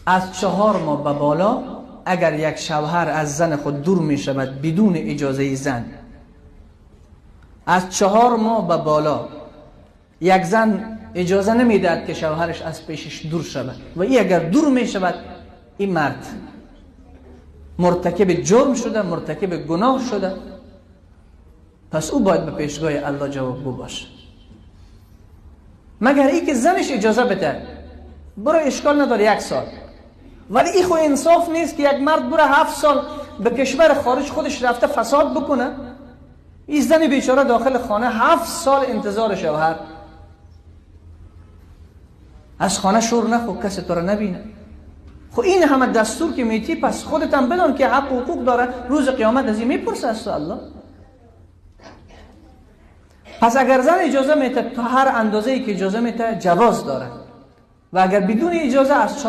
از 4 ماه به بالا اگر یک شوهر از زن خود دور می شود بدون اجازه زن، از 4 ماه به بالا یک زن اجازه نمیدهد که شوهرش از پیشش دور شود و این اگر دور می شود این مرد مرتکب جرم شده، مرتکب گناه شده، پس او باید به پیشگاه الله جوابگو باشه. مگر ای که زنش اجازه بده برو اشکال نداره 1 سال، ولی این خو انصاف نیست که یک مرد بره 7 سال به کشور خارج خودش رفته فساد بکنه، این زن بیچاره داخل خانه 7 سال انتظار شوهر، از خانه شور نخو کسی تو رو نبینه. خب این همه دستور که میتی پس خودت هم بدان که حق و حقوق داره، روز قیامت از این میپرسه از تو الله. پس اگر زن اجازه میته تا هر اندازه‌ای که اجازه میته جواز داره و اگر بدون اجازه از